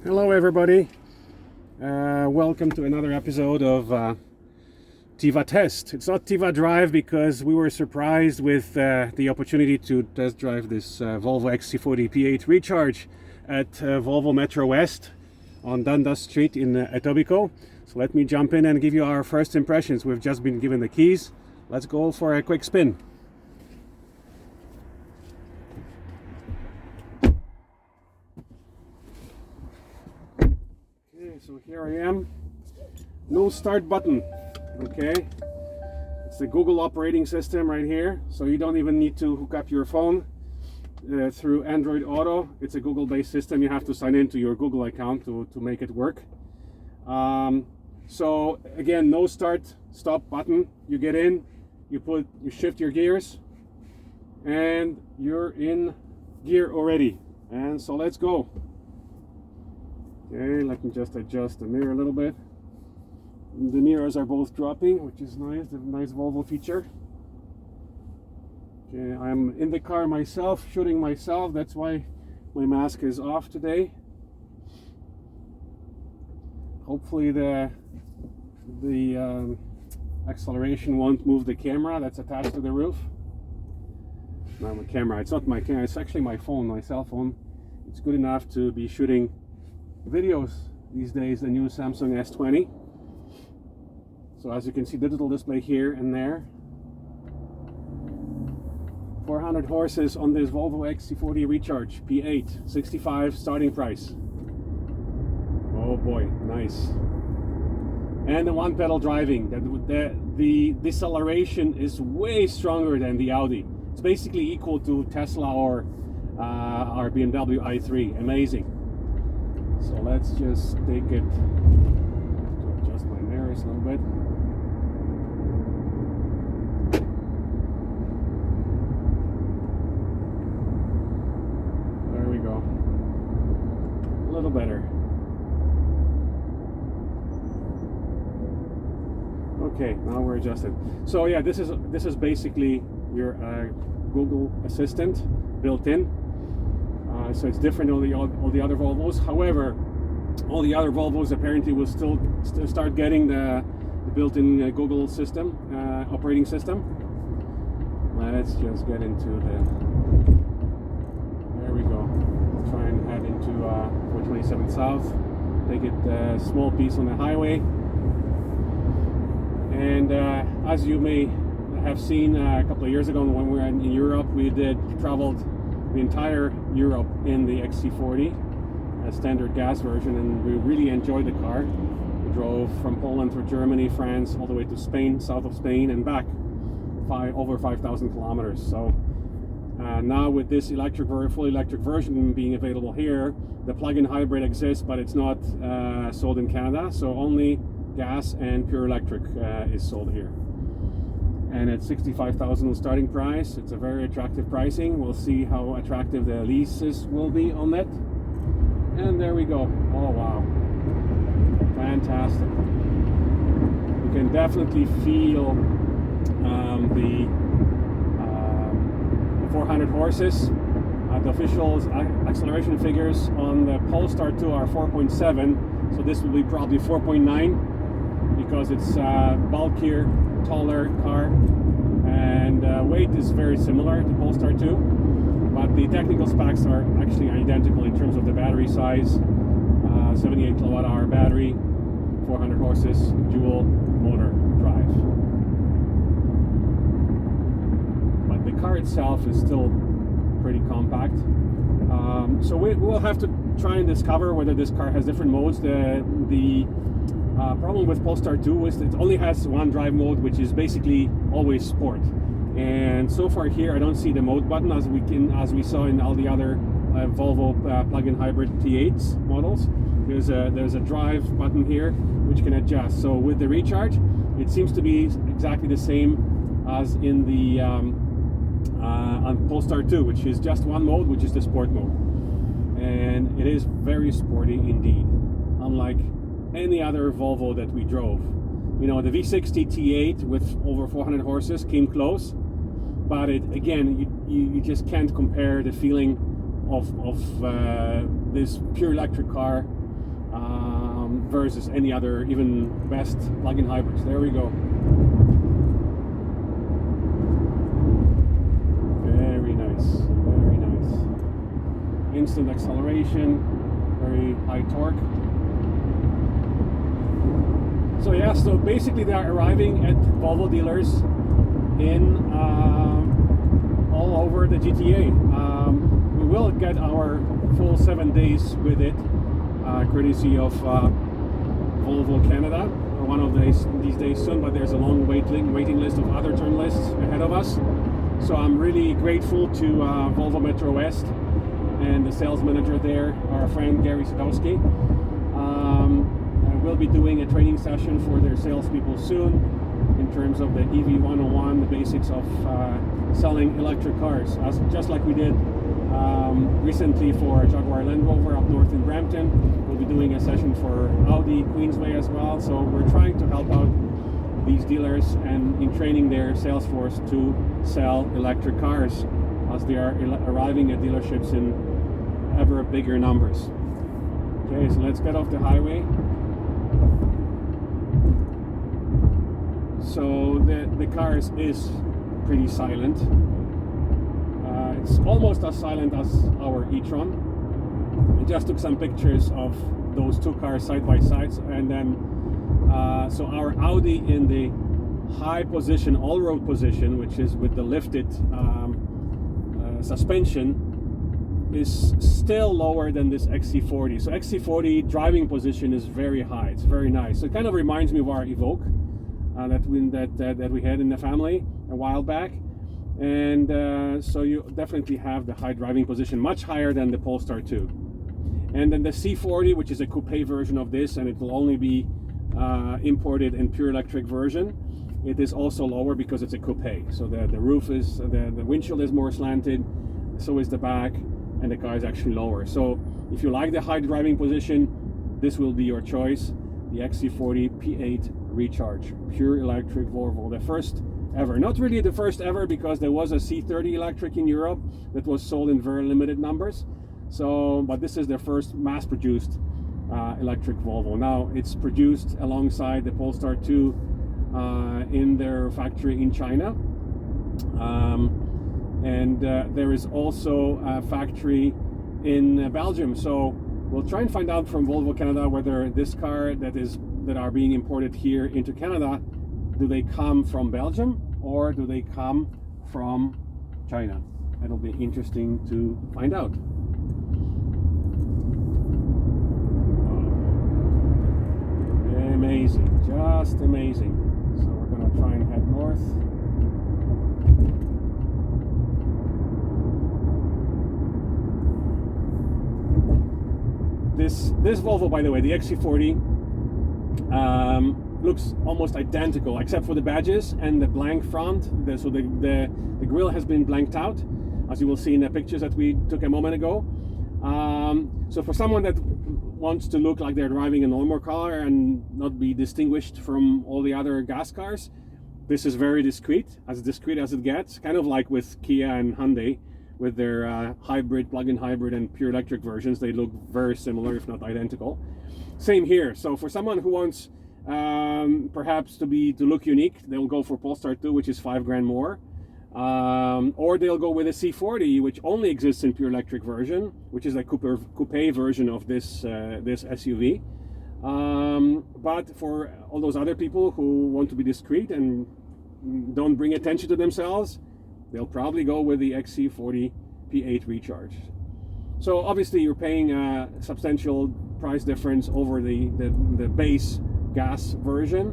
Hello everybody, welcome to another episode of Tiva Test. It's not Tiva Drive because we were surprised with the opportunity to test drive this Volvo XC40 P8 Recharge at Volvo Metro West on Dundas Street in Etobicoke. So let me jump in and give you our first impressions. We've just been given the keys. Let's go for a quick spin. So here I am, no start button, okay, it's the Google operating system right here, so you don't even need to hook up your phone through Android Auto. It's a Google based system. You have to sign into your Google account to make it work. So again, no start stop button. You get in, you shift your gears, and you're in gear already. And so let's go. Okay, let me just adjust the mirror a little bit. The mirrors are both dropping, which is nice, a nice Volvo feature. Okay, I'm in the car myself, shooting myself, that's why my mask is off today. Hopefully the acceleration won't move the camera that's attached to the roof. Not my camera, it's not my camera, it's actually my phone, my cell phone. It's good enough to be shooting videos these days, the new Samsung S20. So as you can see, digital display here and there. 400 horses on this Volvo XC40 Recharge P8, 65 starting price. Oh boy, nice. And the one pedal driving, the deceleration is way stronger than the Audi. It's basically equal to Tesla or our BMW i3. Amazing. So let's just take it to adjust my mirrors a little bit. There we go. A little better. Okay, now we're adjusted. So yeah, this is basically your Google Assistant built in. So it's different than all the other Volvos. However, all the other Volvos apparently will still start getting the built-in Google system, operating system. Let's just get into there we go. Let's try and head into 427 South. Take it a small piece on the highway. And as you may have seen a couple of years ago when we were in Europe, we traveled the entire Europe in the XC40, a standard gas version, and we really enjoyed the car. We drove from Poland through Germany, France, all the way to Spain, south of Spain, and back over 5,000 kilometers. So now with this full electric version being available here, the plug-in hybrid exists, but it's not sold in Canada, so only gas and pure electric is sold here. And at $65,000 starting price, it's a very attractive pricing. We'll see how attractive the leases will be on that. And there we go. Oh wow, fantastic! You can definitely feel the 400 horses. The official acceleration figures on the Polestar 2 are 4.7, so this will be probably 4.9 because it's bulkier, taller car, and weight is very similar to Polestar 2, but the technical specs are actually identical in terms of the battery size. 78 kilowatt hour battery, 400 horses, dual motor drive. But the car itself is still pretty compact. So we will have to try and discover whether this car has different modes. The problem with Polestar 2 is it only has one drive mode, which is basically always sport. And so far here, I don't see the mode button as we saw in all the other Volvo plug-in hybrid T8s models. There's a drive button here which can adjust. So with the Recharge, it seems to be exactly the same as in the on Polestar 2, which is just one mode, which is the sport mode, and it is very sporty indeed, unlike any other Volvo that we drove. You know, the V60 T8 with over 400 horses came close, but you just can't compare the feeling of this pure electric car versus any other even best plug-in hybrids. There we go. Very nice, very nice. Instant acceleration, very high torque. So yeah, so basically they are arriving at Volvo dealers in all over the GTA. We will get our full 7 days with it, courtesy of Volvo Canada, one of these days soon, but there's a long waiting list of other turn lists ahead of us. So I'm really grateful to Volvo Metro West and the sales manager there, our friend Gary Sadowski. We'll be doing a training session for their salespeople soon in terms of the EV 101, the basics of selling electric cars, just like we did recently for Jaguar Land Rover up north in Brampton. We'll be doing a session for Audi Queensway as well. So we're trying to help out these dealers and in training their sales force to sell electric cars as they are arriving at dealerships in ever bigger numbers. Okay, so let's get off the highway. So the car is pretty silent. It's almost as silent as our e-tron. I just took some pictures of those two cars side by side, and then so our Audi in the high position, all-road position, which is with the lifted suspension, is still lower than this XC40. So XC40 driving position is very high. It's very nice. So it kind of reminds me of our Evoque that we had in the family a while back. And so you definitely have the high driving position, much higher than the Polestar 2. And then the C40, which is a coupe version of this, and it will only be imported in pure electric version. It is also lower because it's a coupe. So the roof is, the windshield is more slanted, so is the back, and the car is actually lower. So if you like the high driving position, this will be your choice. The XC40 P8 Recharge, pure electric Volvo, the first ever. Not really the first ever, because there was a C30 electric in Europe that was sold in very limited numbers. So, but this is their first mass-produced electric Volvo. Now it's produced alongside the Polestar 2 in their factory in China, and there is also a factory in Belgium. So we'll try and find out from Volvo Canada whether this car that are being imported here into Canada, do they come from Belgium or do they come from China? It'll be interesting to find out. Amazing, just amazing. So we're going to try and head north. This Volvo, by the way, the XC40, looks almost identical except for the badges and the blank front. So the grille has been blanked out, as you will see in the pictures that we took a moment ago. So for someone that wants to look like they're driving a normal car and not be distinguished from all the other gas cars, this is very discreet as it gets, kind of like with Kia and Hyundai with their hybrid, plug-in hybrid and pure electric versions. They look very similar, if not identical. Same here. So for someone who wants perhaps to look unique, they'll go for Polestar 2, which is $5,000 more, or they'll go with a C40, which only exists in pure electric version, which is a coupe version of this this SUV. But for all those other people who want to be discreet and don't bring attention to themselves, they'll probably go with the XC40 P8 Recharge. So obviously you're paying a substantial price difference over the base gas version,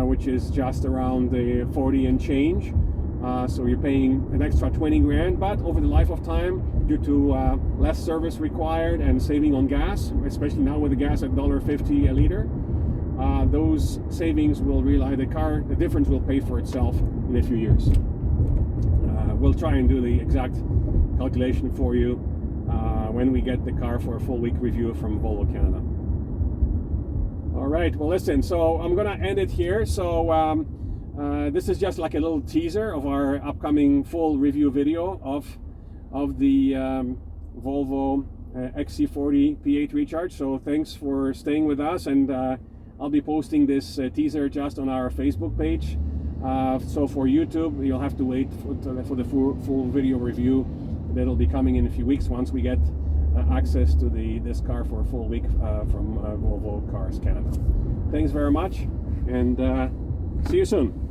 which is just around the 40 and change. So you're paying an extra $20,000, but over the life of time, due to less service required and saving on gas, especially now with the gas at $1.50 a liter, those savings will realize the difference will pay for itself in a few years. We'll try and do the exact calculation for you when we get the car for a full week review from Volvo Canada. All right, well listen, so I'm gonna end it here. So this is just like a little teaser of our upcoming full review video of the Volvo XC40 P8 Recharge. So thanks for staying with us, and I'll be posting this teaser just on our Facebook page. So for YouTube, you'll have to wait for the full video review. That'll be coming in a few weeks once we get access to this car for a full week from Volvo Cars Canada. Thanks very much, and see you soon.